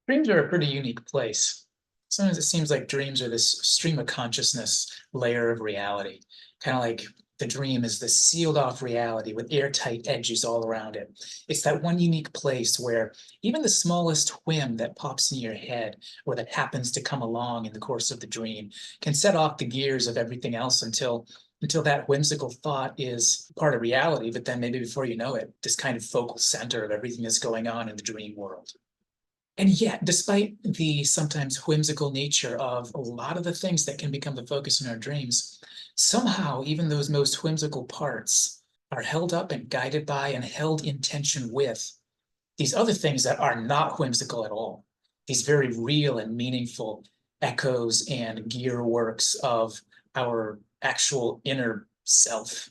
Dreams are a pretty unique place. Sometimes it seems like dreams are this stream of consciousness layer of reality, kind of like the dream is this sealed off reality with airtight edges all around it. It's that one unique place where even the smallest whim that pops in your head or that happens to come along in the course of the dream can set off the gears of everything else until that whimsical thought is part of reality, but then maybe before you know it, this kind of focal center of everything that's going on in the dream world. And yet, despite the sometimes whimsical nature of a lot of the things that can become the focus in our dreams, somehow even those most whimsical parts are held up and guided by and held in tension with these other things that are not whimsical at all. These very real and meaningful echoes and gear works of our actual inner self.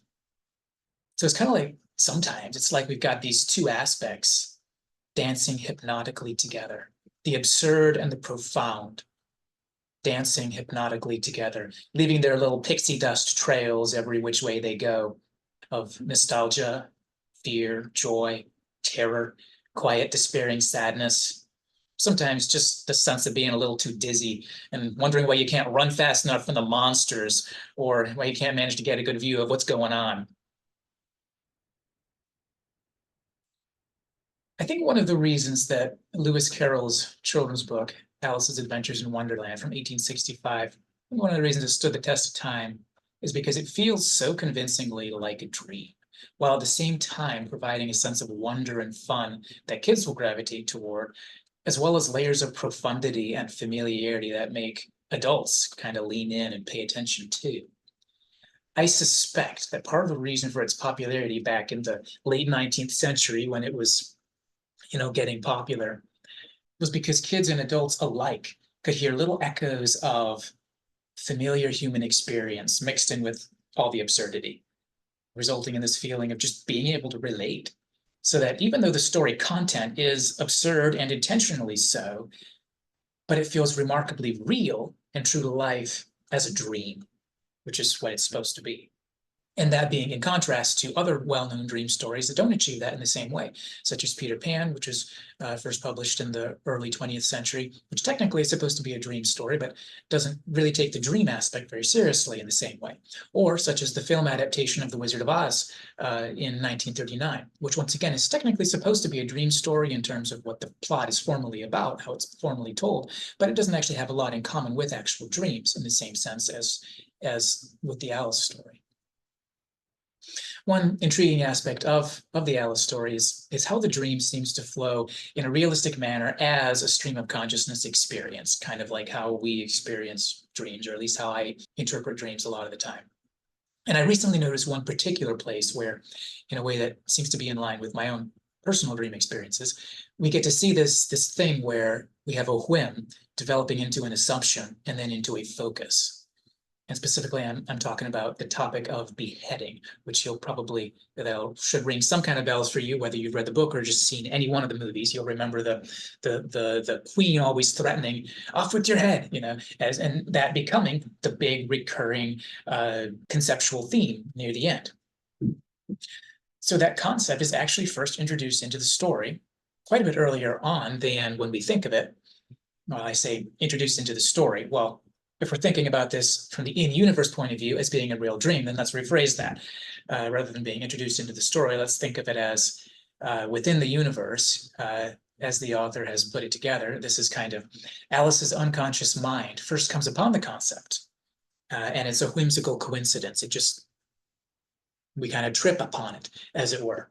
So it's kind of like sometimes it's like we've got these two aspects dancing hypnotically together, the absurd and the profound, dancing hypnotically together, leaving their little pixie dust trails every which way they go of nostalgia, fear, joy, terror, quiet, despairing sadness. Sometimes just the sense of being a little too dizzy and wondering why you can't run fast enough from the monsters or why you can't manage to get a good view of what's going on. I think one of the reasons that Lewis Carroll's children's book, Alice's Adventures in Wonderland from 1865, one of the reasons it stood the test of time is because it feels so convincingly like a dream, while at the same time providing a sense of wonder and fun that kids will gravitate toward, as well as layers of profundity and familiarity that make adults kind of lean in and pay attention too. I suspect that part of the reason for its popularity back in the late 19th century when it was getting popular was because kids and adults alike could hear little echoes of familiar human experience mixed in with all the absurdity, resulting in this feeling of just being able to relate. So that even though the story content is absurd and intentionally so, but it feels remarkably real and true to life as a dream, which is what it's supposed to be. And that being in contrast to other well-known dream stories that don't achieve that in the same way, such as Peter Pan, which was first published in the early 20th century, which technically is supposed to be a dream story, but doesn't really take the dream aspect very seriously in the same way. Or such as the film adaptation of The Wizard of Oz in 1939, which once again is technically supposed to be a dream story in terms of what the plot is formally about, how it's formally told, but it doesn't actually have a lot in common with actual dreams in the same sense as with the Alice story. One intriguing aspect of the Alice story is how the dream seems to flow in a realistic manner as a stream of consciousness experience, kind of like how we experience dreams, or at least how I interpret dreams a lot of the time. And I recently noticed one particular place where, in a way that seems to be in line with my own personal dream experiences, we get to see this thing where we have a whim developing into an assumption and then into a focus. And specifically, I'm talking about the topic of beheading, which that should ring some kind of bells for you, whether you've read the book or just seen any one of the movies. You'll remember the queen always threatening, "Off with your head," and that becoming the big recurring conceptual theme near the end. So that concept is actually first introduced into the story quite a bit earlier on than when we think of it. Well, I say introduced into the story. Well, if we're thinking about this from the in-universe point of view as being a real dream, then let's rephrase that. Rather than being introduced into the story, let's think of it as within the universe, as the author has put it together. This is kind of Alice's unconscious mind first comes upon the concept, and it's a whimsical coincidence. We kind of trip upon it, as it were.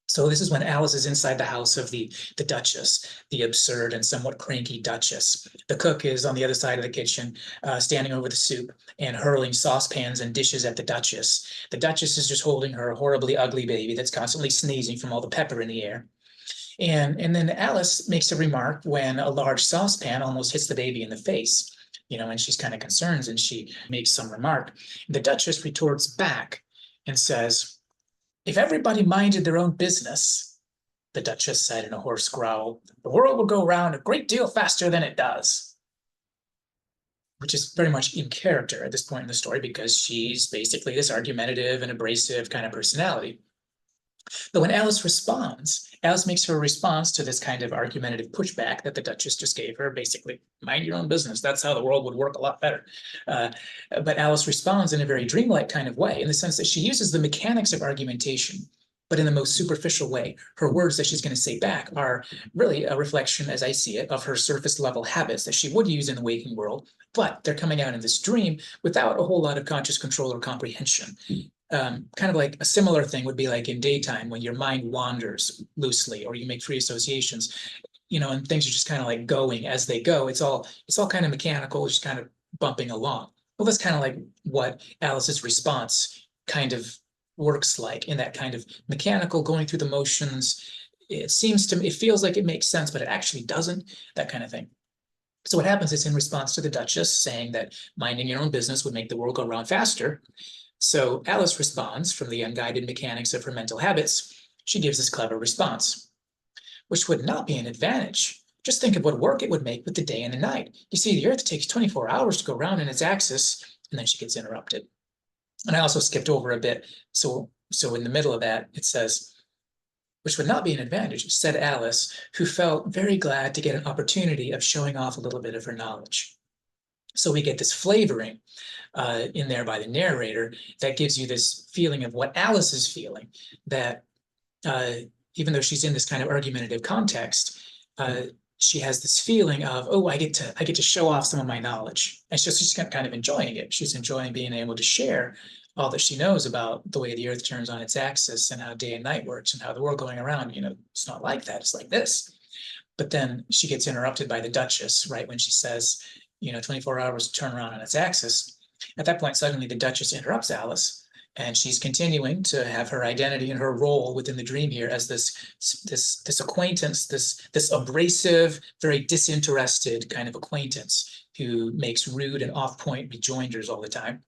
So this is when Alice is inside the house of the Duchess, the absurd and somewhat cranky Duchess. The cook is on the other side of the kitchen, standing over the soup and hurling saucepans and dishes at the Duchess. The Duchess is just holding her horribly ugly baby that's constantly sneezing from all the pepper in the air. And then Alice makes a remark when a large saucepan almost hits the baby in the face, and she's kind of concerned and she makes some remark. The Duchess retorts back and says, "If everybody minded their own business," the Duchess said in a hoarse growl, "the world would go round a great deal faster than it does." Which is very much in character at this point in the story because she's basically this argumentative and abrasive kind of personality. But when Alice makes her response to this kind of argumentative pushback that the Duchess just gave her, basically, mind your own business. That's how the world would work a lot better. Uh, but Alice responds in a very dreamlike kind of way, in the sense that she uses the mechanics of argumentation, but in the most superficial way. Her words that she's going to say back are really a reflection, as I see it, of her surface level habits that she would use in the waking world, but they're coming out in this dream without a whole lot of conscious control or comprehension. Kind of like a similar thing would be like in daytime when your mind wanders loosely or you make free associations, and things are just kind of like going as they go. It's all kind of mechanical, just kind of bumping along. Well, that's kind of like what Alice's response kind of works like, in that kind of mechanical going through the motions. It feels like it makes sense, but it actually doesn't, that kind of thing. So what happens is, in response to the Duchess saying that minding your own business would make the world go round faster, so Alice responds from the unguided mechanics of her mental habits. She gives this clever response, which would not be an advantage. Just think of what work it would make with the day and the night. You see, the Earth takes 24 hours to go round in its axis, and then she gets interrupted. And I also skipped over a bit. So in the middle of that, it says, which would not be an advantage, said Alice, who felt very glad to get an opportunity of showing off a little bit of her knowledge. So we get this flavoring in there by the narrator that gives you this feeling of what Alice is feeling, that even though she's in this kind of argumentative context, she has this feeling of, oh, I get to show off some of my knowledge. And she's kind of enjoying it. She's enjoying being able to share all that she knows about the way the Earth turns on its axis and how day and night works and how the world going around, it's not like that. It's like this. But then she gets interrupted by the Duchess, right, when she says, 24 hours to turn around on its axis. At that point, suddenly the Duchess interrupts Alice, and she's continuing to have her identity and her role within the dream here as this acquaintance, this abrasive, very disinterested kind of acquaintance who makes rude and off-point rejoinders all the time,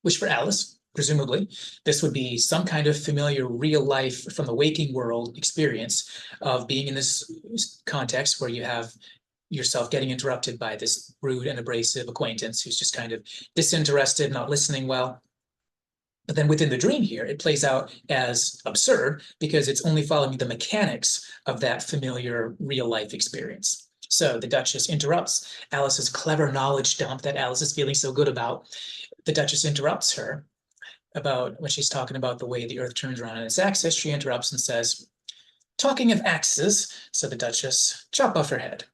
which for Alice, presumably, this would be some kind of familiar real life from the waking world experience of being in this context where you have yourself getting interrupted by this rude and abrasive acquaintance who's just kind of disinterested, not listening well. But then within the dream here, it plays out as absurd because it's only following the mechanics of that familiar real life experience. So the Duchess interrupts Alice's clever knowledge dump that Alice is feeling so good about. The Duchess interrupts her about when she's talking about the way the Earth turns around on its axis. She interrupts and says, talking of axes, said the Duchess, chop off her head.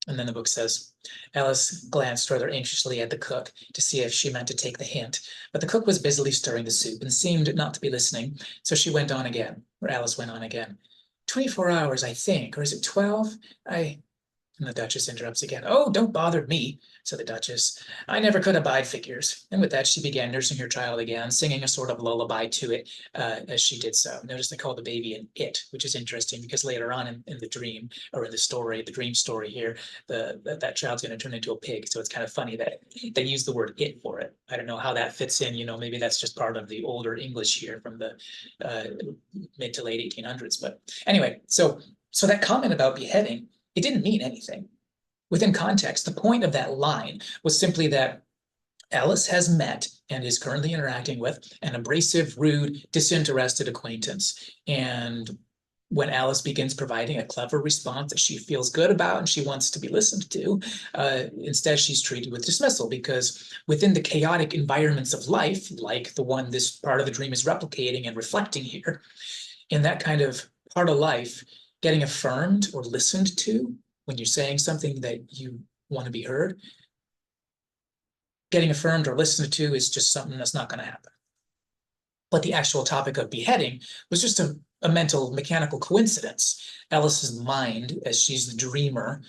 And then the book says, Alice glanced rather anxiously at the cook to see if she meant to take the hint, but the cook was busily stirring the soup and seemed not to be listening, so she went on again, or Alice went on again. 24 hours, I think, or is it 12? And the Duchess interrupts again. Oh, don't bother me, said the Duchess. I never could abide figures. And with that, she began nursing her child again, singing a sort of lullaby to it as she did so. Notice they call the baby an it, which is interesting because later on in the dream, or in the story, the dream story here, that child's going to turn into a pig. So it's kind of funny that they use the word it for it. I don't know how that fits in. Maybe that's just part of the older English here from the mid to late 1800s. But anyway, so that comment about beheading, it didn't mean anything. Within context, the point of that line was simply that Alice has met and is currently interacting with an abrasive, rude, disinterested acquaintance. And when Alice begins providing a clever response that she feels good about and she wants to be listened to, instead she's treated with dismissal, because within the chaotic environments of life, like the one this part of the dream is replicating and reflecting here, in that kind of part of life, getting affirmed or listened to when you're saying something that you want to be heard, getting affirmed or listened to is just something that's not going to happen. But the actual topic of beheading was just a mental, mechanical coincidence. Alice's mind, as she's the dreamer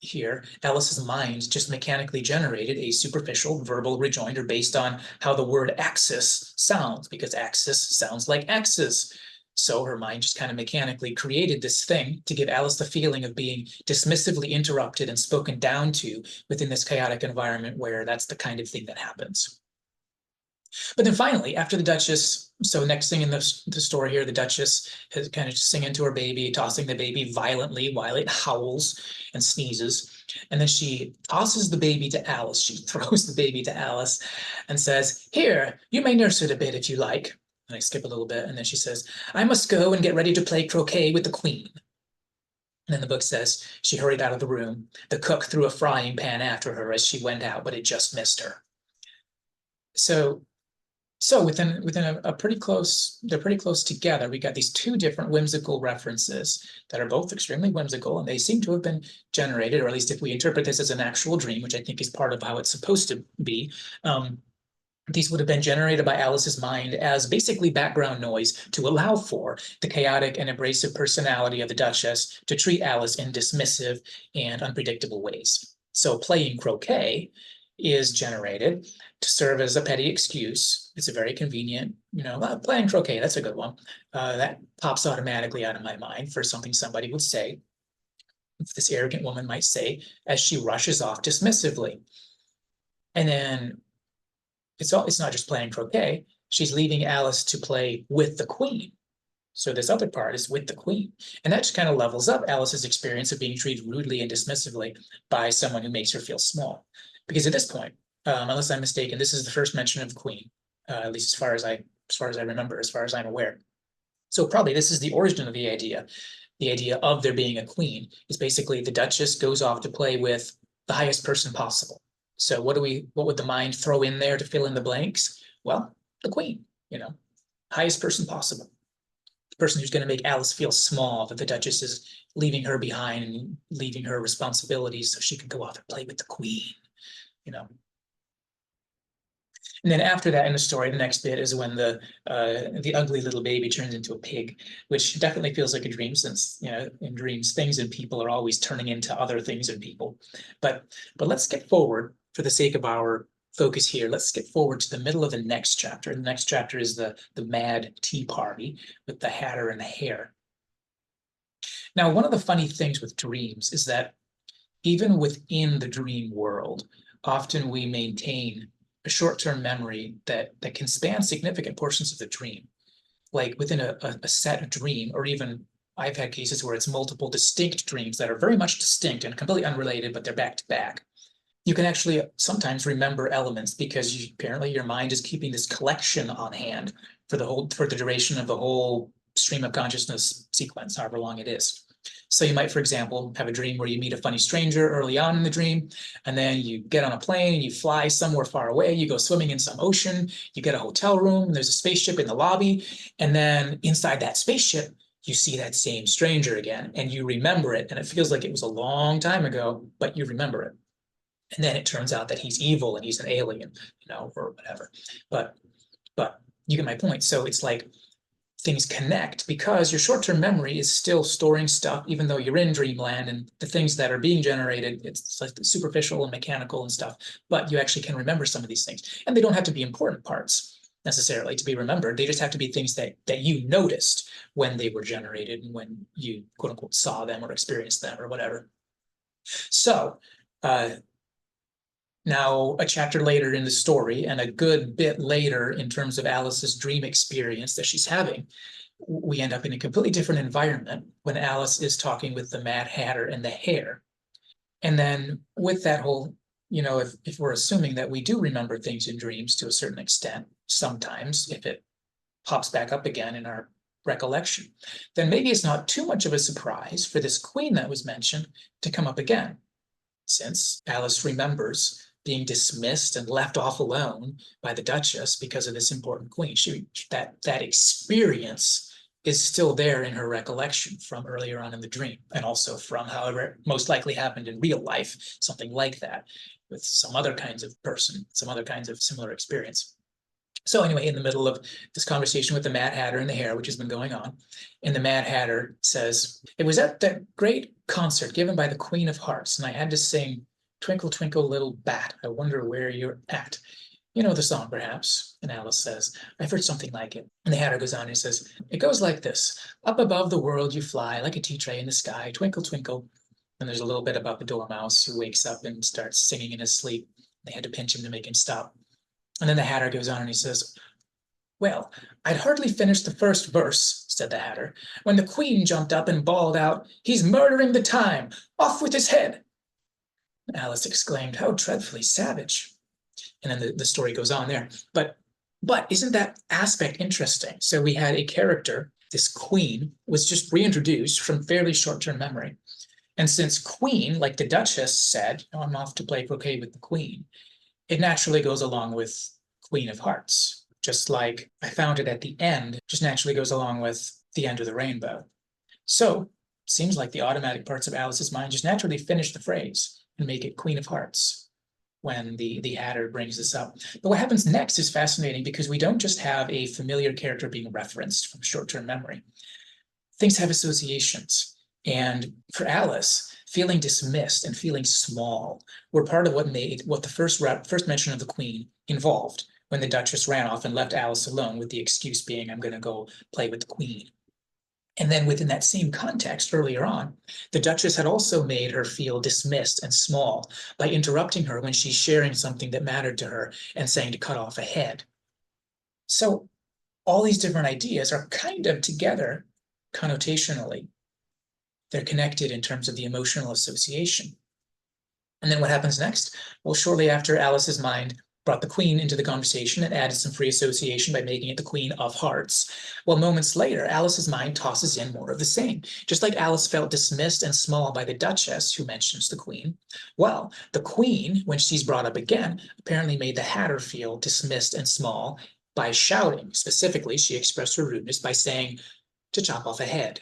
here, Alice's mind just mechanically generated a superficial verbal rejoinder based on how the word axis sounds, because axis sounds like axis. So her mind just kind of mechanically created this thing to give Alice the feeling of being dismissively interrupted and spoken down to within this chaotic environment where that's the kind of thing that happens. But then finally, after the Duchess, so next thing in the story here, the Duchess is kind of singing to her baby, tossing the baby violently while it howls and sneezes. And then she tosses the baby to Alice. She throws the baby to Alice and says, here, you may nurse it a bit if you like. And I skip a little bit, and then she says, I must go and get ready to play croquet with the queen. And then the book says she hurried out of the room. The cook threw a frying pan after her as she went out, but it just missed her. So within a pretty close, they're pretty close together. We got these two different whimsical references that are both extremely whimsical, and they seem to have been generated, or at least if we interpret this as an actual dream, which I think is part of how it's supposed to be, these would have been generated by Alice's mind as basically background noise to allow for the chaotic and abrasive personality of the Duchess to treat Alice in dismissive and unpredictable ways. So playing croquet is generated to serve as a petty excuse. It's a very convenient, playing croquet, that's a good one. That pops automatically out of my mind for something somebody would say, this arrogant woman might say, as she rushes off dismissively. And then it's not just playing croquet, she's leaving Alice to play with the queen. So this other part is with the queen. And that just kind of levels up Alice's experience of being treated rudely and dismissively by someone who makes her feel small. Because at this point, unless I'm mistaken, this is the first mention of the queen, at least as far as I remember, as far as I'm aware. So probably this is the origin of the idea. The idea of there being a queen is basically the Duchess goes off to play with the highest person possible. So what would the mind throw in there to fill in the blanks? Well, the queen, highest person possible. The person who's going to make Alice feel small, that the Duchess is leaving her behind and leaving her responsibilities so she can go off and play with the queen, And then after that in the story, the next bit is when the ugly little baby turns into a pig, which definitely feels like a dream, since in dreams things and people are always turning into other things and people. But let's skip forward for the sake of our focus here. Let's skip forward to the middle of the next chapter. The next chapter is the mad tea party with the Hatter and the Hare. Now, one of the funny things with dreams is that even within the dream world, often we maintain a short-term memory that can span significant portions of the dream. Like within a set dream, or even I've had cases where it's multiple distinct dreams that are very much distinct and completely unrelated, but they're back to back. You can actually sometimes remember elements because apparently your mind is keeping this collection on hand for the duration of the whole stream of consciousness sequence, however long it is. So you might, for example, have a dream where you meet a funny stranger early on in the dream, and then you get on a plane, you fly somewhere far away, you go swimming in some ocean, you get a hotel room, there's a spaceship in the lobby, and then inside that spaceship, you see that same stranger again, and you remember it, and it feels like it was a long time ago, but you remember it. And then it turns out that he's evil and he's an alien, or whatever. But you get my point. So it's like things connect because your short-term memory is still storing stuff, even though you're in dreamland, and the things that are being generated, it's like superficial and mechanical and stuff, but you actually can remember some of these things. And they don't have to be important parts necessarily to be remembered. They just have to be things that you noticed when they were generated and when you quote unquote saw them or experienced them or whatever. So now, a chapter later in the story, and a good bit later in terms of Alice's dream experience that she's having, we end up in a completely different environment when Alice is talking with the Mad Hatter and the Hare. And then with that whole, if we're assuming that we do remember things in dreams to a certain extent, sometimes if it pops back up again in our recollection, then maybe it's not too much of a surprise for this queen that was mentioned to come up again, since Alice remembers being dismissed and left off alone by the Duchess because of this important queen. That experience is still there in her recollection from earlier on in the dream, and also from however it most likely happened in real life, something like that, with some other kinds of person, some other kinds of similar experience. So anyway, in the middle of this conversation with the Mad Hatter and the Hare, which has been going on, and the Mad Hatter says, "It was at that great concert given by the Queen of Hearts, and I had to sing Twinkle, Twinkle, Little Bat, I wonder where you're at. You know the song, perhaps?" And Alice says, "I've heard something like it." And the Hatter goes on and he says, "It goes like this. Up above the world you fly, like a tea tray in the sky, twinkle, twinkle." And there's a little bit about the dormouse who wakes up and starts singing in his sleep. They had to pinch him to make him stop. And then the Hatter goes on and he says, "Well, I'd hardly finished the first verse," said the Hatter, "when the Queen jumped up and bawled out, 'He's murdering the time! Off with his head!'" Alice exclaimed, "How dreadfully savage." And then the story goes on there. But But isn't that aspect interesting? So we had a character, this queen, was just reintroduced from fairly short-term memory. And since queen, like the Duchess said, oh, I'm off to play croquet with the queen, it naturally goes along with Queen of Hearts, just like I found it at the end, just naturally goes along with the end of the rainbow. So seems like the automatic parts of Alice's mind just naturally finish the phrase and make it Queen of Hearts when the Hatter brings this up. But what happens next is fascinating because we don't just have a familiar character being referenced from short-term memory. Things have associations. And for Alice, feeling dismissed and feeling small were part of what made what the first mention of the Queen involved when the Duchess ran off and left Alice alone with the excuse being, I'm going to go play with the Queen. And then within that same context earlier on, the Duchess had also made her feel dismissed and small by interrupting her when she's sharing something that mattered to her and saying to cut off a head. So all these different ideas are kind of together connotationally. They're connected in terms of the emotional association. And then what happens next? Well, shortly after Alice's mind brought the Queen into the conversation and added some free association by making it the Queen of Hearts. Well, moments later, Alice's mind tosses in more of the same. Just like Alice felt dismissed and small by the Duchess, who mentions the Queen, well, the Queen, when she's brought up again, apparently made the Hatter feel dismissed and small by shouting. Specifically, she expressed her rudeness by saying to chop off a head.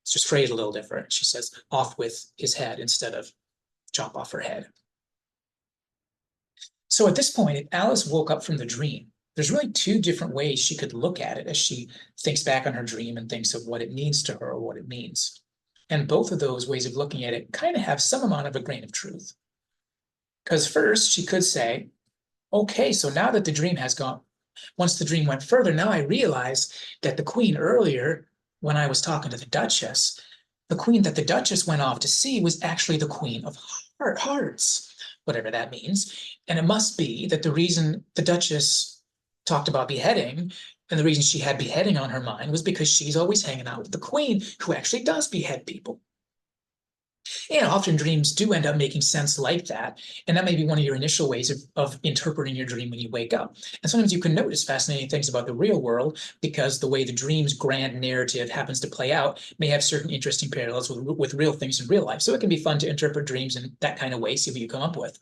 It's just phrased a little different. She says off with his head instead of chop off her head. So at this point, if Alice woke up from the dream, there's really two different ways she could look at it as she thinks back on her dream and thinks of what it means to her or what it means. And both of those ways of looking at it kind of have some amount of a grain of truth. Because first, she could say, okay, so now that the dream has gone, once the dream went further, now I realize that the Queen earlier, when I was talking to the Duchess, the Queen that the Duchess went off to see was actually the Queen of Hearts, whatever that means. And it must be that the reason the Duchess talked about beheading and the reason she had beheading on her mind was because she's always hanging out with the Queen, who actually does behead people. And often dreams do end up making sense like that. And that may be one of your initial ways of interpreting your dream when you wake up. And sometimes you can notice fascinating things about the real world because the way the dream's grand narrative happens to play out may have certain interesting parallels with real things in real life. So it can be fun to interpret dreams in that kind of way, see what you come up with.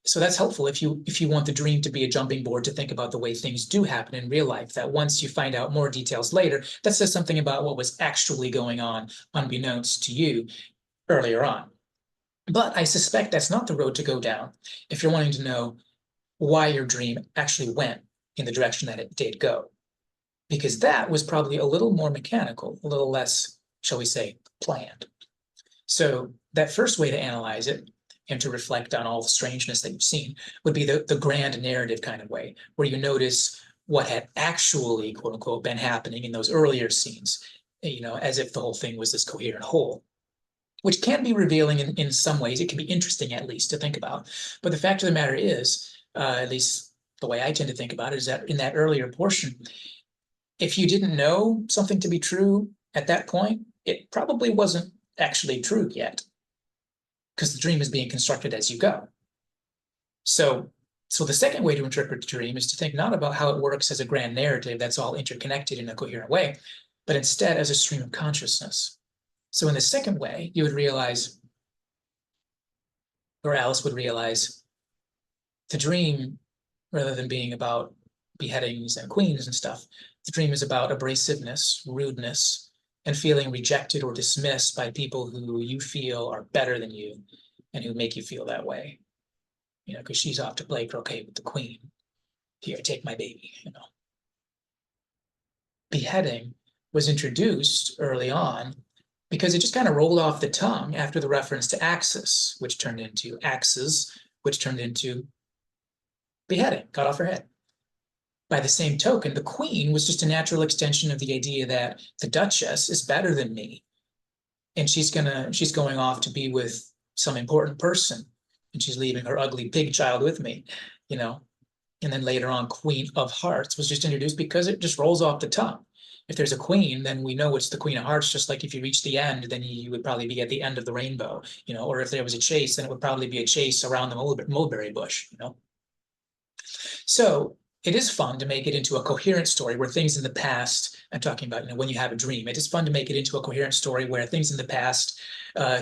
So that's helpful if you want the dream to be a jumping board to think about the way things do happen in real life, that once you find out more details later, that says something about what was actually going on unbeknownst to you earlier on. But I suspect that's not the road to go down if you're wanting to know why your dream actually went in the direction that it did go. Because that was probably a little more mechanical, a little less, shall we say, planned. So that first way to analyze it and to reflect on all the strangeness that you've seen would be the grand narrative kind of way, where you notice what had actually, quote unquote, been happening in those earlier scenes, as if the whole thing was this coherent whole, which can be revealing in some ways. It can be interesting, at least, to think about. But the fact of the matter is, at least the way I tend to think about it, is that in that earlier portion, if you didn't know something to be true at that point, it probably wasn't actually true yet, because the dream is being constructed as you go. So the second way to interpret the dream is to think not about how it works as a grand narrative that's all interconnected in a coherent way, but instead as a stream of consciousness. So in the second way, you would realize, or Alice would realize, the dream, rather than being about beheadings and queens and stuff, the dream is about abrasiveness, rudeness, and feeling rejected or dismissed by people who you feel are better than you and who make you feel that way. Because she's off to play croquet with the Queen. Here, take my baby, Beheading was introduced early on because it just kind of rolled off the tongue after the reference to axis, which turned into axes, which turned into beheading, cut off her head. By the same token, the Queen was just a natural extension of the idea that the Duchess is better than me, and she's going off to be with some important person, and she's leaving her ugly pig child with me, And then later on, Queen of Hearts was just introduced because it just rolls off the tongue. If there's a queen, then we know it's the Queen of Hearts, just like if you reach the end, then you would probably be at the end of the rainbow, or if there was a chase, then it would probably be a chase around the mulberry bush, So it is fun to make it into a coherent story where things in the past, I'm talking about, when you have a dream, it is fun to make it into a coherent story where things in the past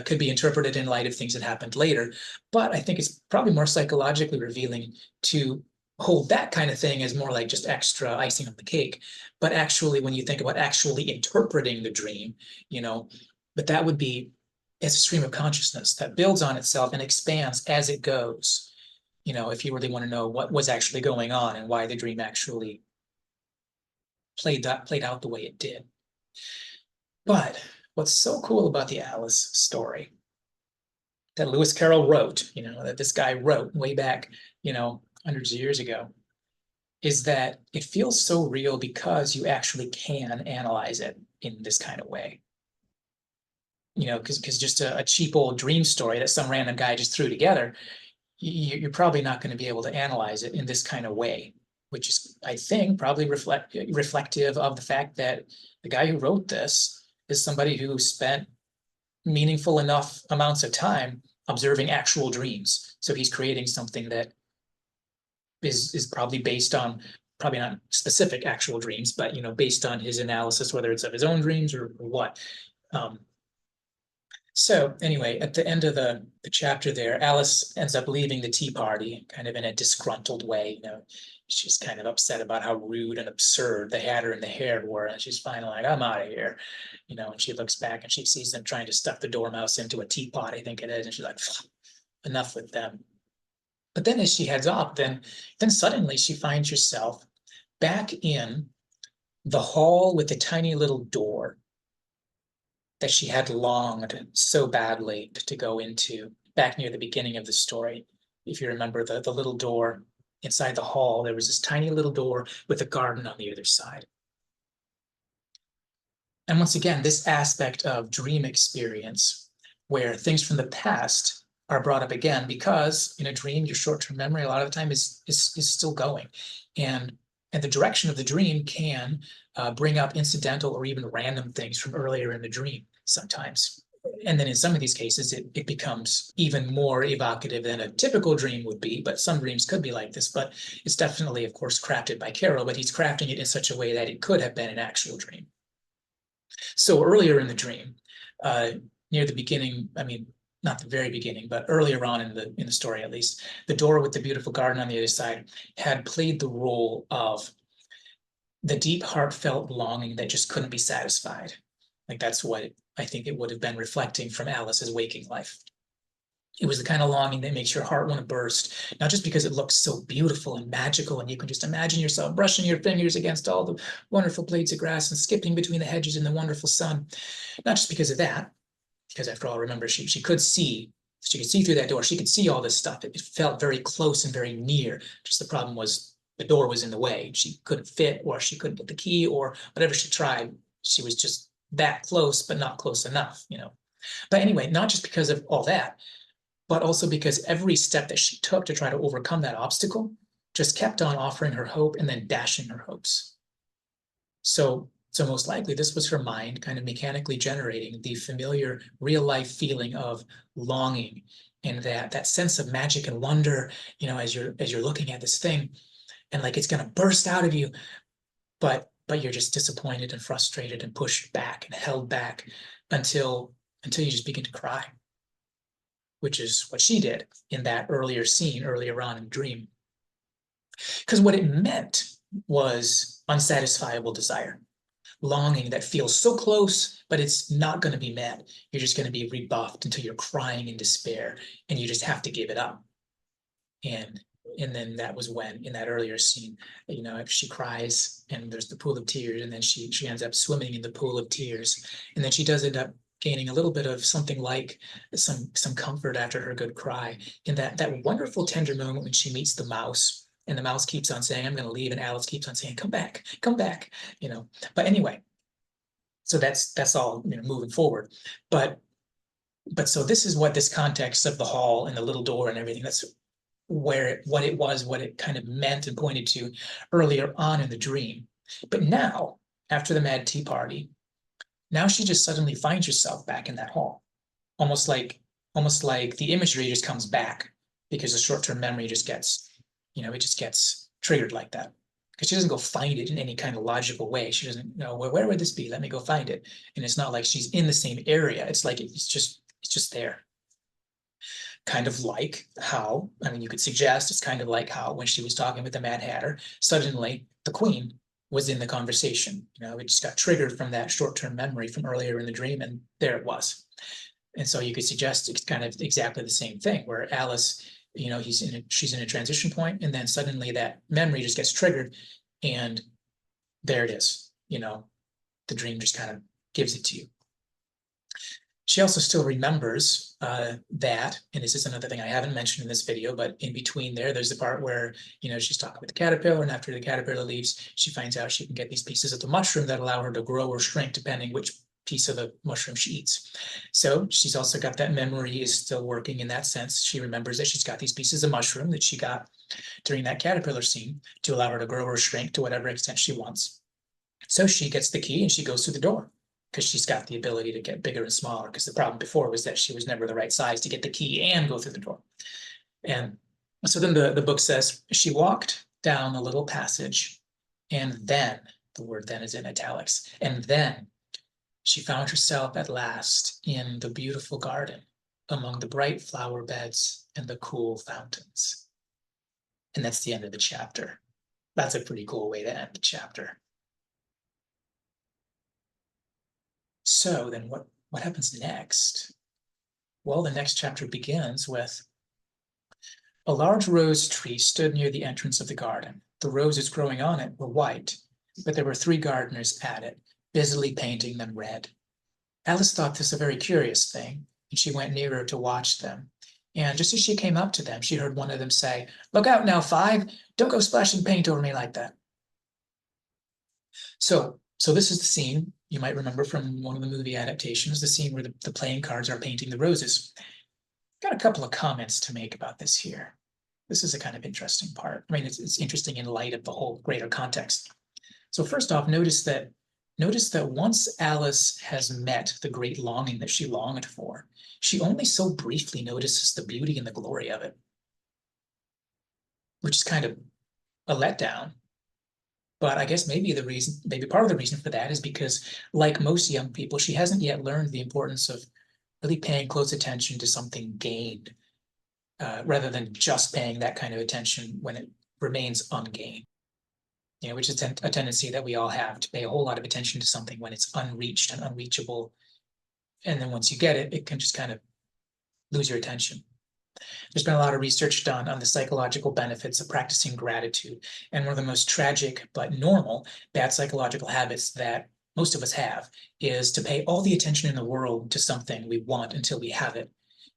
could be interpreted in light of things that happened later. But I think it's probably more psychologically revealing to hold that kind of thing as more like just extra icing on the cake. But actually, when you think about actually interpreting the dream, but that would be as a stream of consciousness that builds on itself and expands as it goes. If you really want to know what was actually going on and why the dream actually played out the way it did. But what's so cool about the Alice story that Lewis Carroll wrote, that this guy wrote way back, hundreds of years ago, is that it feels so real because you actually can analyze it in this kind of way. Because just a cheap old dream story that some random guy just threw together, you're probably not going to be able to analyze it in this kind of way, which is, I think, probably reflective of the fact that the guy who wrote this is somebody who spent meaningful enough amounts of time observing actual dreams. So he's creating something that is probably based on, probably not specific actual dreams, but based on his analysis, whether it's of his own dreams or what. So anyway, at the end of the chapter there, Alice ends up leaving the tea party kind of in a disgruntled way. She's kind of upset about how rude and absurd the Hatter and the Hare were. And she's finally like, I'm out of here. And she looks back and she sees them trying to stuff the dormouse into a teapot, I think it is. And she's like, enough with them. But then as she heads off, then suddenly she finds herself back in the hall with the tiny little door that she had longed so badly to go into back near the beginning of the story. If you remember the little door inside the hall, there was this tiny little door with a garden on the other side. And once again, this aspect of dream experience where things from the past are brought up again, because in a dream, your short-term memory a lot of the time is still going. And the direction of the dream can bring up incidental or even random things from earlier in the dream sometimes. And then in some of these cases, it becomes even more evocative than a typical dream would be. But some dreams could be like this, but it's definitely, of course, crafted by Carroll, but he's crafting it in such a way that it could have been an actual dream. So earlier in the dream, near the beginning, I mean, not the very beginning, but earlier on in the story, at least, the door with the beautiful garden on the other side had played the role of the deep, heartfelt longing that just couldn't be satisfied. Like that's what I think it would have been reflecting from Alice's waking life. It was the kind of longing that makes your heart want to burst, not just because it looks so beautiful and magical, and you can just imagine yourself brushing your fingers against all the wonderful blades of grass and skipping between the hedges in the wonderful sun. Not just because of that, because after all, remember, she could see through that door. She could see all this stuff. It felt very close and very near. Just the problem was the door was in the way. She couldn't fit, or she couldn't get the key, or whatever she tried. She was just that close, but not close enough, But anyway, not just because of all that, but also because every step that she took to try to overcome that obstacle just kept on offering her hope and then dashing her hopes. So most likely this was her mind kind of mechanically generating the familiar real life feeling of longing and that sense of magic and wonder, as you're looking at this thing and like it's going to burst out of you, but you're just disappointed and frustrated and pushed back and held back until you just begin to cry, which is what she did in that earlier scene earlier on in the dream. Because what it meant was unsatisfiable desire, longing that feels so close, but it's not going to be met. You're just going to be rebuffed until you're crying in despair and you just have to give it up. And then that was when, in that earlier scene, she cries and there's the pool of tears, and then she ends up swimming in the pool of tears. And then she does end up gaining a little bit of something like some comfort after her good cry in that wonderful tender moment when she meets the mouse, and the mouse keeps on saying, I'm going to leave, and Alice keeps on saying, come back, But anyway, so that's all, moving forward. But so this is what this context of the hall and the little door and everything, that's what it kind of meant and pointed to earlier on in the dream. But now, after the mad tea party, now she just suddenly finds herself back in that hall, almost like the imagery just comes back because the short-term memory just gets, it just gets triggered like that. because she doesn't go find it in any kind of logical way. She doesn't know, well, where would this be? Let me go find it. And it's not like she's in the same area. It's like it's just there. Kind of like how, I mean, you could suggest it's kind of like how when she was talking with the Mad Hatter, suddenly the Queen was in the conversation. It just got triggered from that short-term memory from earlier in the dream, and there it was. And so you could suggest it's kind of exactly the same thing, where Alice, she's in a transition point, and then suddenly that memory just gets triggered, and there it is. The dream just kind of gives it to you. She also still remembers that, and this is another thing I haven't mentioned in this video, but in between there's the part where, she's talking with the caterpillar, and after the caterpillar leaves, she finds out she can get these pieces of the mushroom that allow her to grow or shrink depending which piece of the mushroom she eats. So she's also got that memory is still working in that sense. She remembers that she's got these pieces of mushroom that she got during that caterpillar scene to allow her to grow or shrink to whatever extent she wants. So she gets the key and she goes through the door because she's got the ability to get bigger and smaller, because the problem before was that she was never the right size to get the key and go through the door. And so then the book says she walked down a little passage, and then, the word then is in italics, and then she found herself at last in the beautiful garden among the bright flower beds and the cool fountains. And that's the end of the chapter. That's a pretty cool way to end the chapter. So then what happens next? Well, the next chapter begins with a large rose tree stood near the entrance of the garden. The roses growing on it were white, but there were 3 gardeners at it, busily painting them red. Alice thought this a very curious thing, and she went nearer to watch them. And just as she came up to them, she heard one of them say, "Look out now, 5, don't go splashing paint over me like that." So this is the scene you might remember from one of the movie adaptations, the scene where the playing cards are painting the roses. Got a couple of comments to make about this here. This is a kind of interesting part. I mean, it's interesting in light of the whole greater context. So first off, notice that once Alice has met the great longing that she longed for, she only so briefly notices the beauty and the glory of it, which is kind of a letdown. But I guess maybe part of the reason for that is because, like most young people, she hasn't yet learned the importance of really paying close attention to something gained, rather than just paying that kind of attention when it remains ungained. Which is a tendency that we all have, to pay a whole lot of attention to something when it's unreached and unreachable. And then once you get it, it can just kind of lose your attention. There's been a lot of research done on the psychological benefits of practicing gratitude. And one of the most tragic but normal bad psychological habits that most of us have is to pay all the attention in the world to something we want until we have it,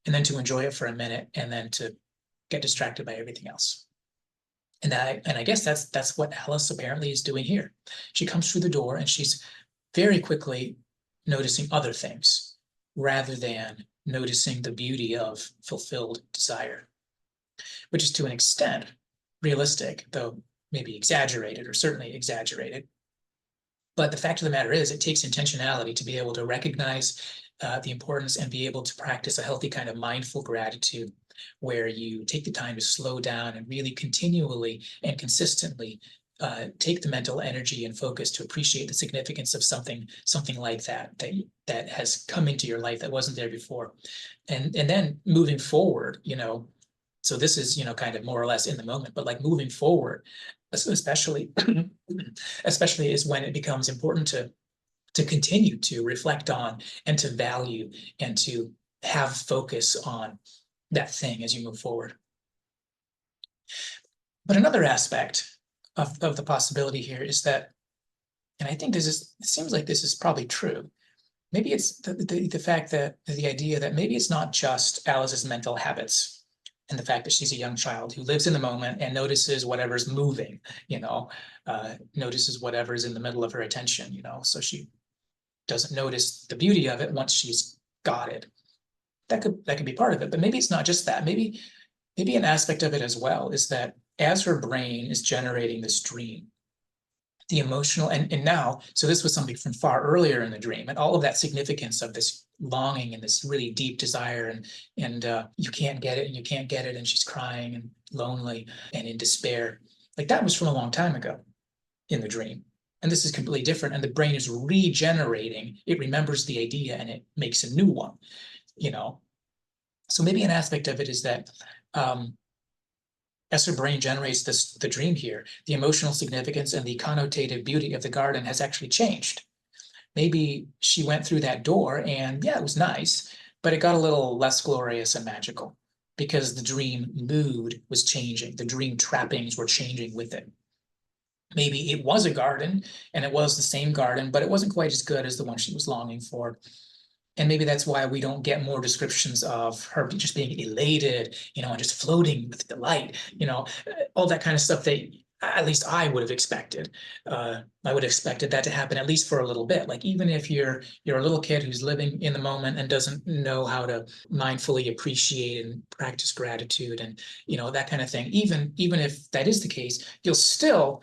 and then to enjoy it for a minute, and then to get distracted by everything else. And I guess that's what Alice apparently is doing here. She comes through the door and she's very quickly noticing other things rather than noticing the beauty of fulfilled desire, which is to an extent realistic, though maybe exaggerated, or certainly exaggerated. But the fact of the matter is, it takes intentionality to be able to recognize the importance and be able to practice a healthy kind of mindful gratitude, where you take the time to slow down and really continually and consistently take the mental energy and focus to appreciate the significance of something like that has come into your life that wasn't there before. And then moving forward, so this is, kind of more or less in the moment, but like moving forward, especially is when it becomes important to continue to reflect on and to value and to have focus on that thing as you move forward. But another aspect of the possibility here is that, and I think it seems like this is probably true, maybe it's the fact that the idea that maybe it's not just Alice's mental habits and the fact that she's a young child who lives in the moment and notices whatever's moving, notices whatever's in the middle of her attention, so she doesn't notice the beauty of it once she's got it. That could be part of it, but maybe it's not just that. Maybe an aspect of it as well is that as her brain is generating this dream, the emotional and now, so this was something from far earlier in the dream, and all of that significance of this longing and this really deep desire, and you can't get it, and you can't get it, and she's crying and lonely and in despair, like that was from a long time ago. in the dream. And this is completely different. And the brain is regenerating. It remembers the idea and it makes a new one, you know. So maybe an aspect of it is that as her brain generates the dream here, the emotional significance and the connotative beauty of the garden has actually changed. Maybe she went through that door and yeah, it was nice, but it got a little less glorious and magical because the dream mood was changing. The dream trappings were changing with it. Maybe it was a garden and it was the same garden, but it wasn't quite as good as the one she was longing for. And maybe that's why we don't get more descriptions of her just being elated, and just floating with delight, all that kind of stuff that at least I would have expected. I would have expected that to happen at least for a little bit. Like even if you're a little kid who's living in the moment and doesn't know how to mindfully appreciate and practice gratitude and that kind of thing, even if that is the case, you'll still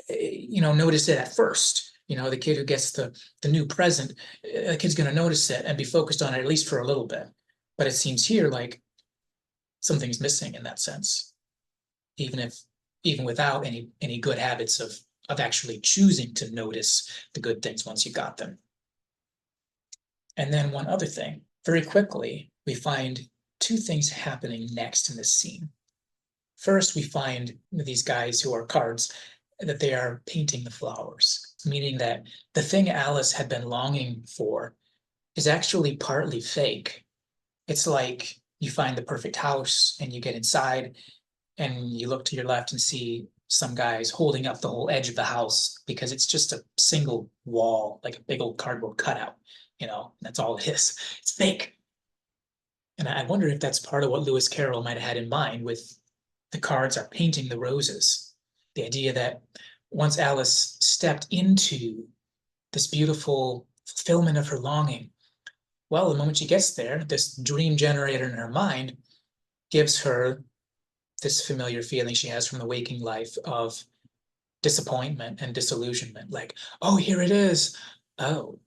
notice it at first. The kid who gets the new present, the kid's going to notice it and be focused on it at least for a little bit. But it seems here like something's missing in that sense, even without any good habits of actually choosing to notice the good things once you got them. And then one other thing, very quickly, we find two things happening next in this scene. First, we find these guys who are cards that they are painting the flowers, meaning that the thing Alice had been longing for is actually partly fake. It's like you find the perfect house and you get inside and you look to your left and see some guys holding up the whole edge of the house because it's just a single wall, like a big old cardboard cutout, that's all it is. It's fake. And I wonder if that's part of what Lewis Carroll might have had in mind with the cards are painting the roses. The idea that once Alice stepped into this beautiful fulfillment of her longing, well, the moment she gets there, this dream generator in her mind gives her this familiar feeling she has from the waking life of disappointment and disillusionment. Like, oh, here it is. Oh.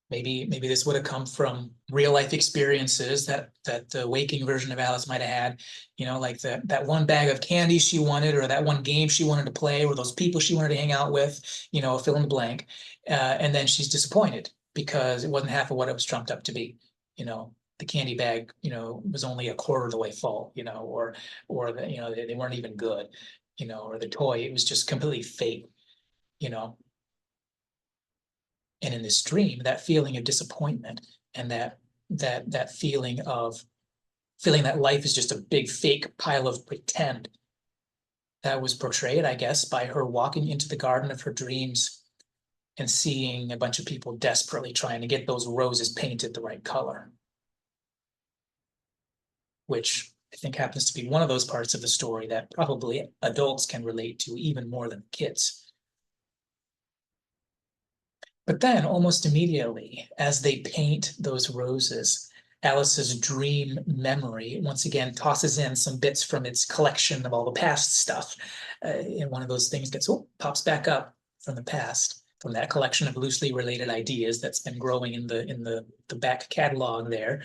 Maybe this would have come from real life experiences that the waking version of Alice might have had, like that one bag of candy she wanted, or that one game she wanted to play, or those people she wanted to hang out with, fill in the blank. And then she's disappointed because it wasn't half of what it was trumped up to be. The candy bag, was only a quarter of the way full, or they weren't even good, or the toy, it was just completely fake, And in this dream, that feeling of disappointment and that feeling that life is just a big fake pile of pretend, that was portrayed, I guess, by her walking into the garden of her dreams and seeing a bunch of people desperately trying to get those roses painted the right color, which I think happens to be one of those parts of the story that probably adults can relate to even more than kids. But then almost immediately, as they paint those roses, Alice's dream memory once again tosses in some bits from its collection of all the past stuff. And one of those things pops back up from the past, from that collection of loosely related ideas that's been growing in the back catalog there.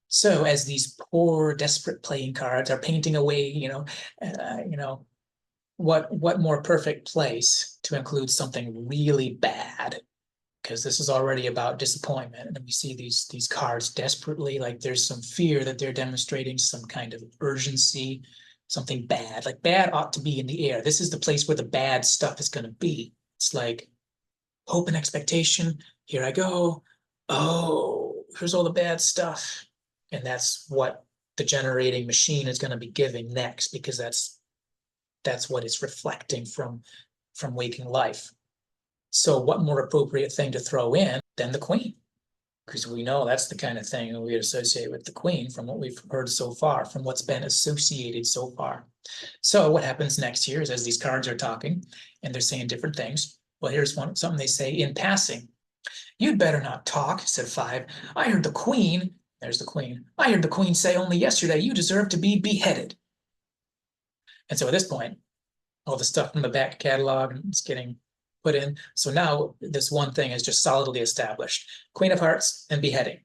So as these poor, desperate playing cards are painting away, what more perfect place to include something really bad, because this is already about disappointment. And we see these cards desperately, like there's some fear that they're demonstrating, some kind of urgency, something bad. Like bad ought to be in the air. This is the place where the bad stuff is going to be. It's like hope and expectation. Here I go. Oh, here's all the bad stuff. And that's what the generating machine is going to be giving next, because that's what it's reflecting from waking life. So what more appropriate thing to throw in than the queen? Because we know that's the kind of thing we would associate with the queen from what we've heard so far, from what's been associated so far. So what happens next here is as these cards are talking and they're saying different things. Well, here's something they say in passing. You'd better not talk, said 5. I heard the queen, there's the queen. I heard the queen say only yesterday you deserve to be beheaded. And so at this point, all the stuff from the back catalog is getting put in. So now this one thing is just solidly established. Queen of Hearts and beheading.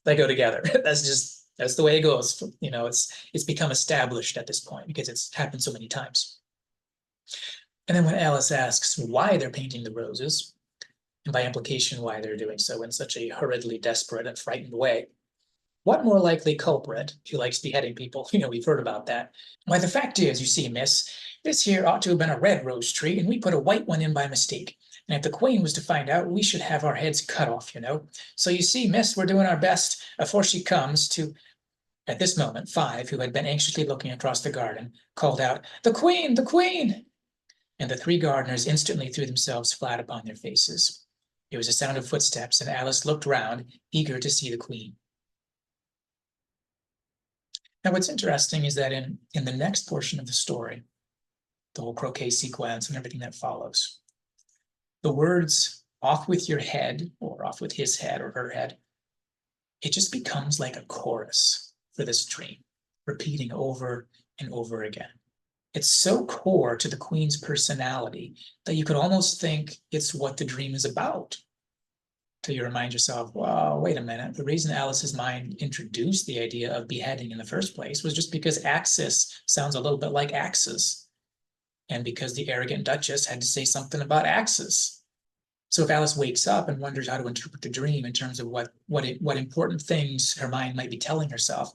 They go together. That's That's the way it goes. You know, it's become established at this point because it's happened so many times. And then when Alice asks why they're painting the roses, and by implication why they're doing so in such a hurriedly desperate and frightened way, what more likely culprit who likes beheading people? You know, we've heard about that. Why, the fact is, you see, miss, this here ought to have been a red rose tree, and we put a white one in by mistake. And if the queen was to find out, we should have our heads cut off, you know. So you see, miss, we're doing our best afore she comes to. At this moment, Five, who had been anxiously looking across the garden, called out, "The queen, the queen!" And the three gardeners instantly threw themselves flat upon their faces. There was a sound of footsteps, and Alice looked round, eager to see the queen. Now, what's interesting is that in the next portion of the story, the whole croquet sequence and everything that follows, the words "off with your head" or "off with his head" or her head, it just becomes like a chorus for this dream, repeating over and over again. It's so core to the queen's personality that you could almost think it's what the dream is about. Till you remind yourself, wow, wait a minute. The reason Alice's mind introduced the idea of beheading in the first place was just because axis sounds a little bit like axes. And because the arrogant Duchess had to say something about axes. So if Alice wakes up and wonders how to interpret the dream in terms of what important things her mind might be telling herself,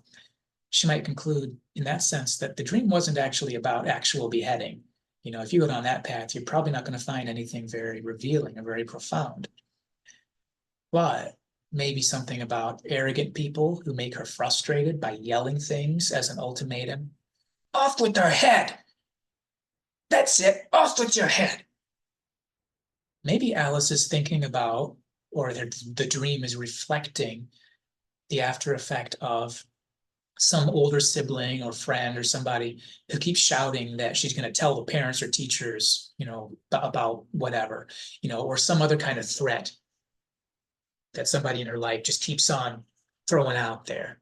she might conclude in that sense that the dream wasn't actually about actual beheading. You know, if you go down that path, you're probably not going to find anything very revealing or very profound. But maybe something about arrogant people who make her frustrated by yelling things as an ultimatum. Off with their head! That's it, off with your head! Maybe Alice is thinking about, or the dream is reflecting the after effect of some older sibling or friend or somebody who keeps shouting that she's going to tell the parents or teachers, you know, about whatever, you know, or some other kind of threat that somebody in her life just keeps on throwing out there,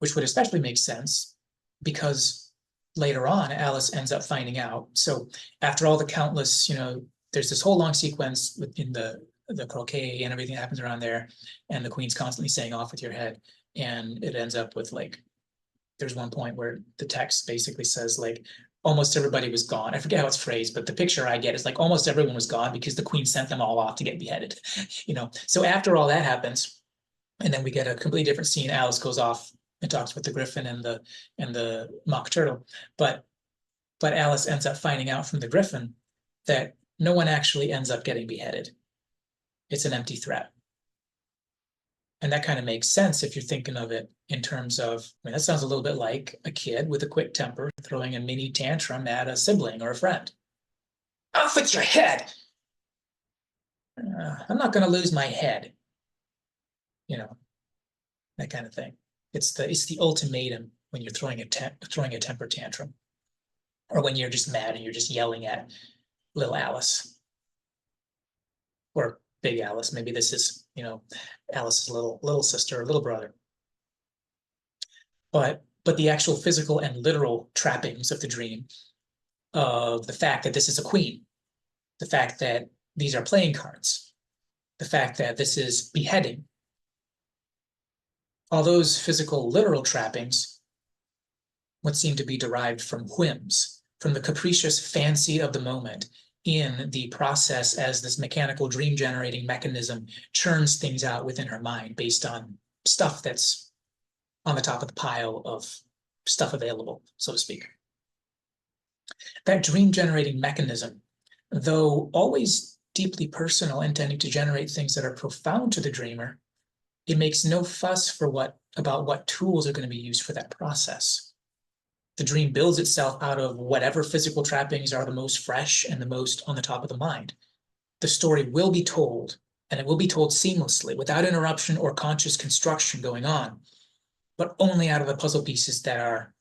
which would especially make sense because later on, Alice ends up finding out. So after all the countless, you know, there's this whole long sequence within the croquet and everything that happens around there, and the queen's constantly saying "off with your head," and it ends up with like, there's one point where the text basically says like, almost everybody was gone. I forget how it's phrased, but the picture I get is like almost everyone was gone because the queen sent them all off to get beheaded. You know, so after all that happens, and then we get a completely different scene. Alice goes off and talks with the griffin and the mock turtle, but Alice ends up finding out from the griffin that no one actually ends up getting beheaded. It's an empty threat. And that kind of makes sense if you're thinking of it in terms of, I mean, that sounds a little bit like a kid with a quick temper throwing a mini tantrum at a sibling or a friend. Off with your head! I'm not going to lose my head. You know, that kind of thing. It's the ultimatum when you're throwing a temper tantrum, or when you're just mad and you're just yelling at little Alice or big Alice. Maybe this is, you know, Alice's little sister or little brother. But the actual physical and literal trappings of the dream, of the fact that this is a queen, the fact that these are playing cards, the fact that this is beheading, all those physical, literal trappings would seem to be derived from whims, from the capricious fancy of the moment in the process as this mechanical dream generating mechanism churns things out within her mind based on stuff that's on the top of the pile of stuff available, so to speak. That dream generating mechanism, though always deeply personal and tending to generate things that are profound to the dreamer, it makes no fuss about what tools are going to be used for that process. The dream builds itself out of whatever physical trappings are the most fresh and the most on the top of the mind. The story will be told, and it will be told seamlessly, without interruption or conscious construction going on, but only out of the puzzle pieces that are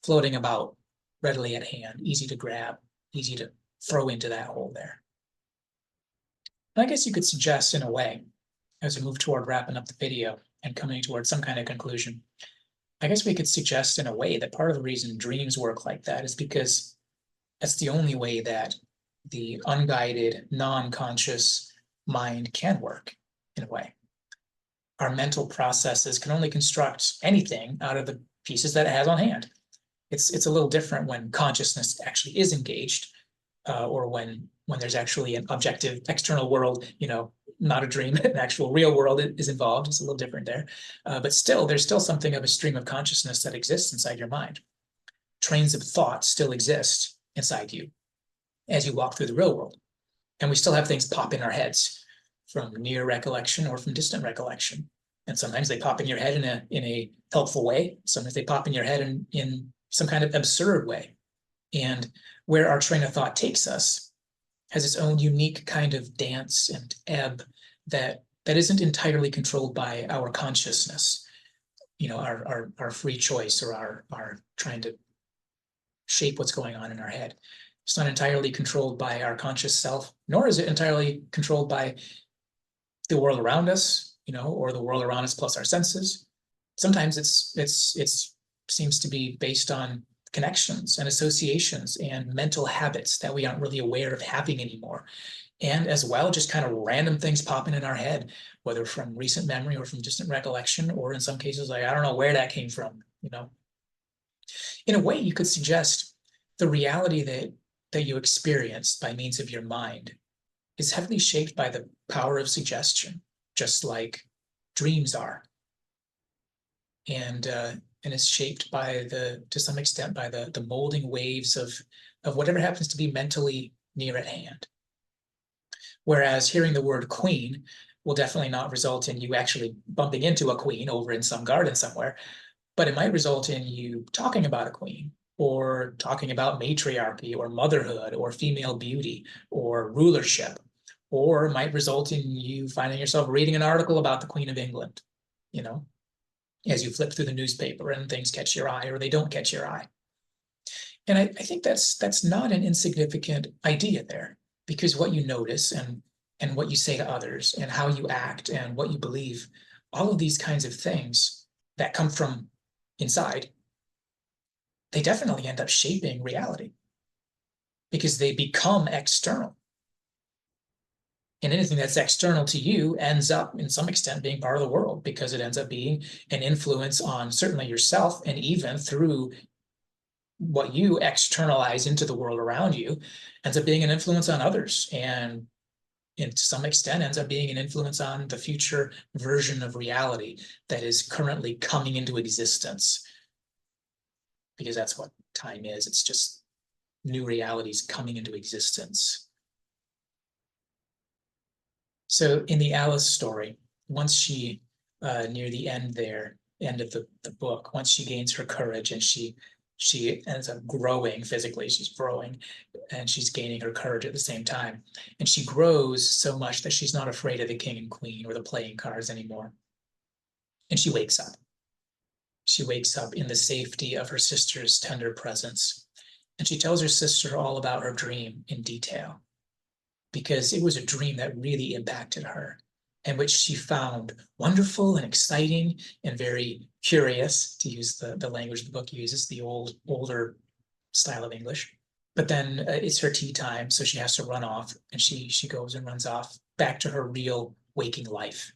floating about readily at hand, easy to grab, easy to throw into that hole there. And I guess you could suggest in a way, as we move toward wrapping up the video and coming toward some kind of conclusion, I guess we could suggest in a way that part of the reason dreams work like that is because that's the only way that the unguided, non-conscious mind can work in a way. our mental processes can only construct anything out of the pieces that it has on hand. It's a little different when consciousness actually is engaged, or when there's actually an objective external world, not a dream, an actual real world is involved. It's a little different there. But still, there's still something of a stream of consciousness that exists inside your mind. Trains of thought still exist inside you as you walk through the real world. And we still have things pop in our heads from near recollection or from distant recollection. And sometimes they pop in your head in a helpful way. Sometimes they pop in your head in some kind of absurd way. And where our train of thought takes us has its own unique kind of dance and ebb that isn't entirely controlled by our consciousness, our free choice, or our trying to shape what's going on in our head. It's not entirely controlled by our conscious self, nor is it entirely controlled by the world around us, or the world around us plus our senses. Sometimes it's seems to be based on connections and associations and mental habits that we aren't really aware of having anymore. And as well, just kind of random things popping in our head, whether from recent memory or from distant recollection, or in some cases, like, I don't know where that came from. In a way, you could suggest the reality that you experience by means of your mind is heavily shaped by the power of suggestion, just like dreams are. And is shaped by to some extent, by the molding waves of whatever happens to be mentally near at hand. Whereas hearing the word queen will definitely not result in you actually bumping into a queen over in some garden somewhere, but it might result in you talking about a queen, or talking about matriarchy or motherhood or female beauty or rulership, or might result in you finding yourself reading an article about the Queen of England, as you flip through the newspaper and things catch your eye or they don't catch your eye. And I think that's not an insignificant idea there, because what you notice and what you say to others and how you act and what you believe, all of these kinds of things that come from inside, they definitely end up shaping reality because they become external. And anything that's external to you ends up, in some extent, being part of the world, because it ends up being an influence on certainly yourself, and even through what you externalize into the world around you, ends up being an influence on others, and to some extent ends up being an influence on the future version of reality that is currently coming into existence. Because that's what time is. It's just new realities coming into existence. So in the Alice story, once she, near the end there, end of the book, once she gains her courage and she ends up growing physically, she's growing and she's gaining her courage at the same time. And she grows so much that she's not afraid of the king and queen or the playing cards anymore. And she wakes up. She wakes up in the safety of her sister's tender presence. And she tells her sister all about her dream in detail, because it was a dream that really impacted her, and which she found wonderful and exciting and very curious, to use the language the book uses, the older style of English. But then it's her tea time, so she has to run off, and she goes and runs off back to her real waking life.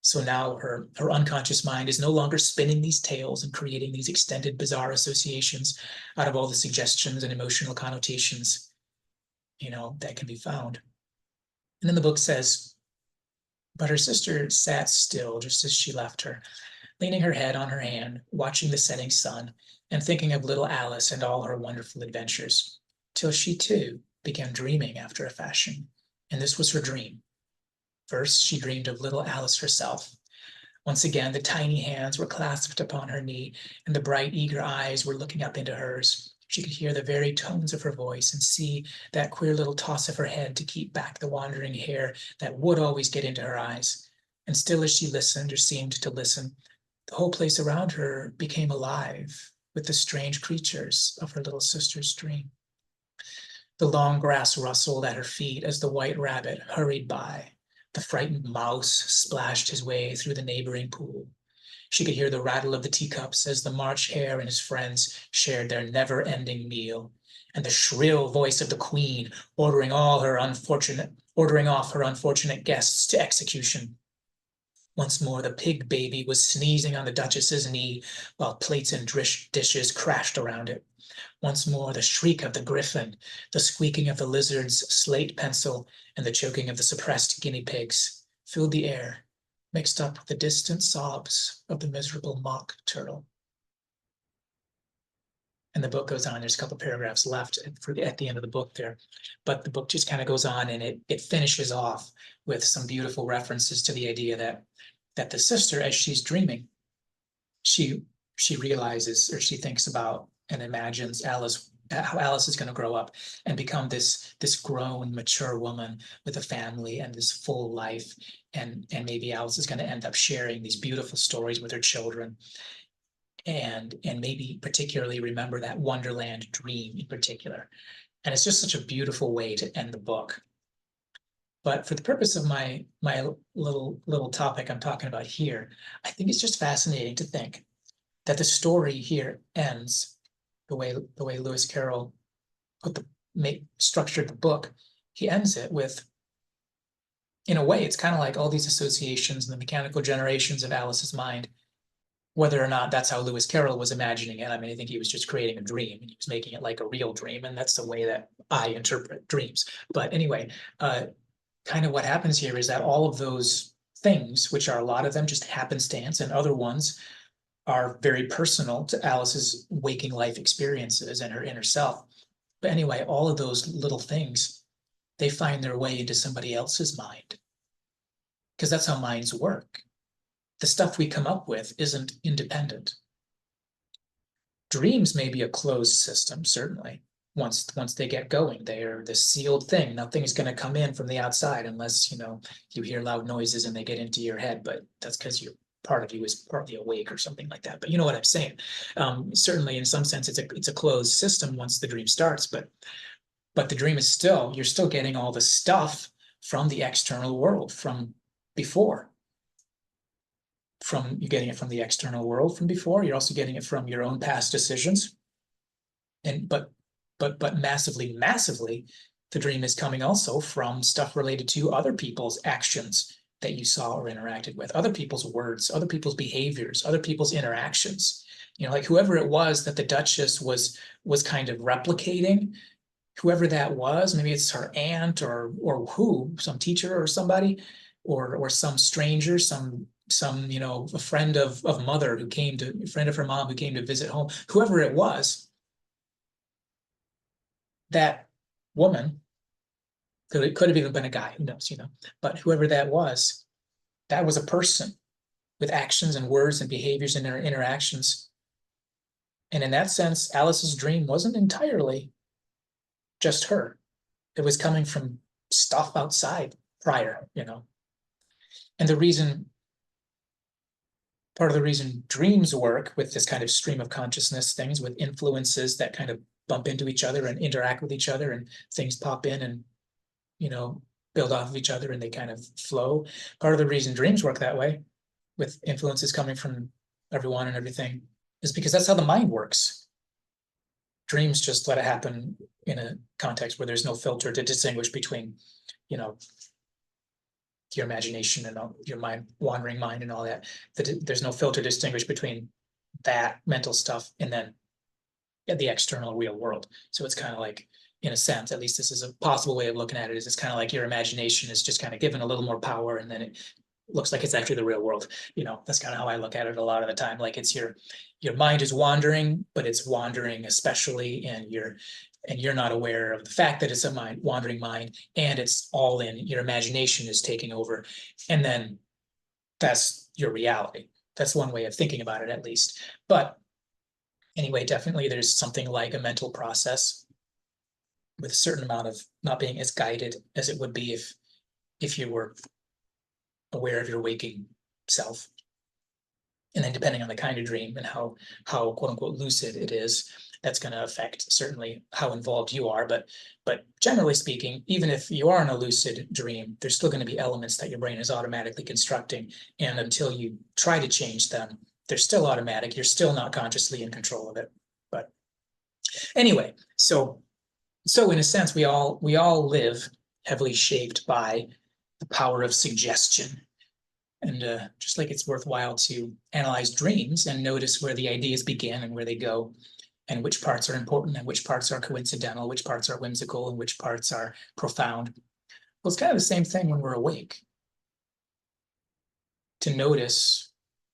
So now her unconscious mind is no longer spinning these tales and creating these extended, bizarre associations out of all the suggestions and emotional connotations, that can be found. And then the book says, but her sister sat still just as she left her, leaning her head on her hand, watching the setting sun, and thinking of little Alice and all her wonderful adventures, till she too began dreaming after a fashion. And this was her dream. First, she dreamed of little Alice herself. Once again, the tiny hands were clasped upon her knee, and the bright, eager eyes were looking up into hers. She could hear the very tones of her voice and see that queer little toss of her head to keep back the wandering hair that would always get into her eyes. And still as she listened, or seemed to listen, the whole place around her became alive with the strange creatures of her little sister's dream. The long grass rustled at her feet as the white rabbit hurried by. The frightened mouse splashed his way through the neighboring pool. She could hear the rattle of the teacups as the March Hare and his friends shared their never-ending meal, and the shrill voice of the queen ordering off her unfortunate guests to execution. Once more, the pig baby was sneezing on the Duchess's knee, while plates and dishes crashed around it. Once more, the shriek of the griffin, the squeaking of the lizard's slate pencil, and the choking of the suppressed guinea pigs filled the air, mixed up with the distant sobs of the miserable mock turtle. And the book goes on. There's a couple paragraphs left at the end of the book there, but the book just kind of goes on, and it finishes off with some beautiful references to the idea that the sister, as she's dreaming, she realizes, or she thinks about and imagines how Alice is going to grow up and become this grown, mature woman with a family and this full life, and maybe Alice is going to end up sharing these beautiful stories with her children, and maybe particularly remember that Wonderland dream in particular. And it's just such a beautiful way to end the book. But for the purpose of my little topic I'm talking about here, I think it's just fascinating to think that the story here ends the way Lewis Carroll structured the book. He ends it with, in a way, it's kind of like all these associations and the mechanical generations of Alice's mind, whether or not that's how Lewis Carroll was imagining it. I mean, I think he was just creating a dream and he was making it like a real dream, and that's the way that I interpret dreams. But anyway, kind of what happens here is that all of those things, which are a lot of them just happenstance, and other ones are very personal to Alice's waking life experiences and her inner self. But anyway, all of those little things, they find their way into somebody else's mind, because that's how minds work. The stuff we come up with isn't independent. Dreams may be a closed system, certainly. Once they get going, they're this sealed thing. Nothing is going to come in from the outside unless you hear loud noises and they get into your head. But that's because part of you is partly awake or something like that. But you know what I'm saying. Certainly, in some sense, it's a closed system once the dream starts. But the dream is you're still getting all the stuff from the external world from before. You're getting it from the external world from before. You're also getting it from your own past decisions. But massively, the dream is coming also from stuff related to other people's actions that you saw or interacted with, other people's words, other people's behaviors, other people's interactions. Like whoever it was that the Duchess was kind of replicating, whoever that was, maybe it's her aunt or some teacher or somebody, or some stranger, some a friend of mother who came to, a friend of her mom who came to visit home, whoever it was, that woman, it could have even been a guy, who knows, but whoever that was a person with actions and words and behaviors and their interactions. And in that sense, Alice's dream wasn't entirely just her. It was coming from stuff outside prior, And part of the reason dreams work with this kind of stream of consciousness things, with influences that kind of bump into each other and interact with each other, and things pop in and build off of each other and they kind of flow. Part of the reason dreams work that way, with influences coming from everyone and everything, is because that's how the mind works. Dreams just let it happen in a context where there's no filter to distinguish between your imagination and your wandering mind and all that. There's no filter to distinguish between that mental stuff and then the external real world. So it's kind of like, in a sense, at least this is a possible way of looking at it, is it's kind of like your imagination is just kind of given a little more power, and then it looks like it's actually the real world. That's kind of how I look at it a lot of the time. Like it's your mind is wandering, but it's wandering especially, and you're not aware of the fact that it's a wandering mind, and it's all in your imagination is taking over. And then that's your reality. That's one way of thinking about it, at least. But anyway, definitely there's something like a mental process with a certain amount of not being as guided as it would be if you were aware of your waking self. And then depending on the kind of dream and how quote unquote lucid it is, that's going to affect certainly how involved you are. But generally speaking, even if you are in a lucid dream, there's still going to be elements that your brain is automatically constructing. And until you try to change them, they're still automatic. You're still not consciously in control of it. But anyway, so in a sense, we all live heavily shaped by the power of suggestion. And just like it's worthwhile to analyze dreams and notice where the ideas begin and where they go, and which parts are important and which parts are coincidental, which parts are whimsical and which parts are profound. Well, it's kind of the same thing when we're awake. To notice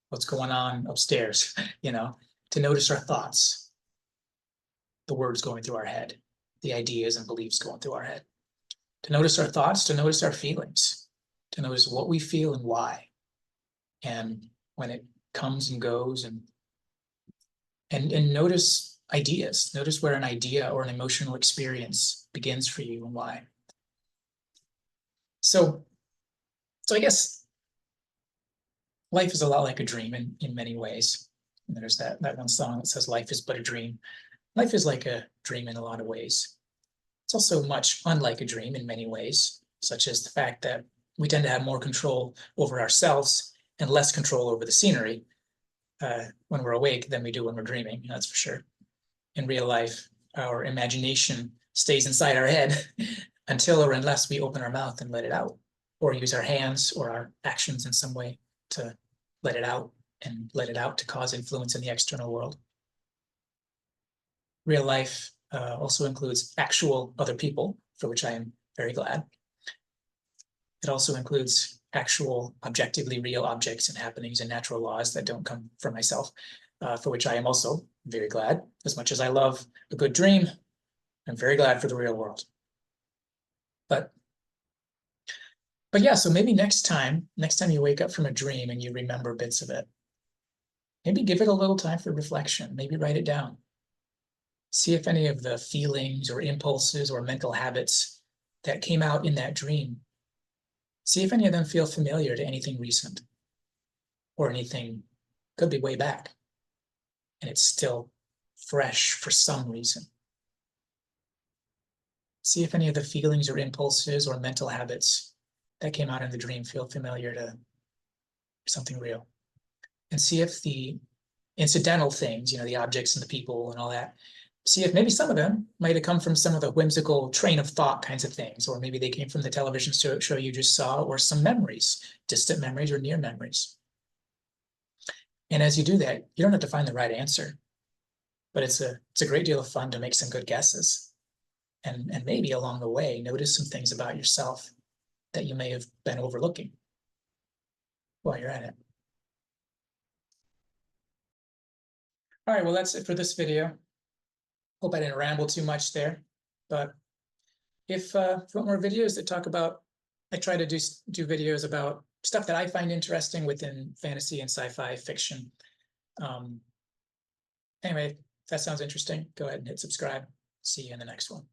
what's going on upstairs, to notice our thoughts, the words going through our head, the ideas and beliefs going through our head. To notice our thoughts, to notice our feelings, to notice what we feel and why. And when it comes and goes, and notice ideas, notice where an idea or an emotional experience begins for you and why. So I guess life is a lot like a dream in many ways. And there's that one song that says life is but a dream. Life is like a dream in a lot of ways. It's also much unlike a dream in many ways, such as the fact that we tend to have more control over ourselves and less control over the scenery when we're awake than we do when we're dreaming, that's for sure. In real life, our imagination stays inside our head until or unless we open our mouth and let it out, or use our hands or our actions in some way to let it out, and let it out to cause influence in the external world. Real life also includes actual other people, for which I am very glad. It also includes actual, objectively real objects and happenings and natural laws that don't come from myself, for which I am also very glad. As much as I love a good dream, I'm very glad for the real world. But yeah, so maybe next time you wake up from a dream and you remember bits of it, maybe give it a little time for reflection, maybe write it down. See if any of the feelings or impulses or mental habits that came out in that dream, see if any of them feel familiar to anything recent, or anything could be way back and it's still fresh for some reason. See if any of the feelings or impulses or mental habits that came out in the dream feel familiar to something real. And see if the incidental things, the objects and the people and all that, see if maybe some of them might have come from some of the whimsical train of thought kinds of things, or maybe they came from the television show you just saw, or some memories, distant memories or near memories. And as you do that, you don't have to find the right answer, but it's a great deal of fun to make some good guesses. And maybe along the way, notice some things about yourself that you may have been overlooking while you're at it. All right, well, that's it for this video. Hope I didn't ramble too much there, but if you want more videos that talk about, I try to do videos about stuff that I find interesting within fantasy and sci-fi fiction. Anyway, if that sounds interesting, go ahead and hit subscribe. See you in the next one.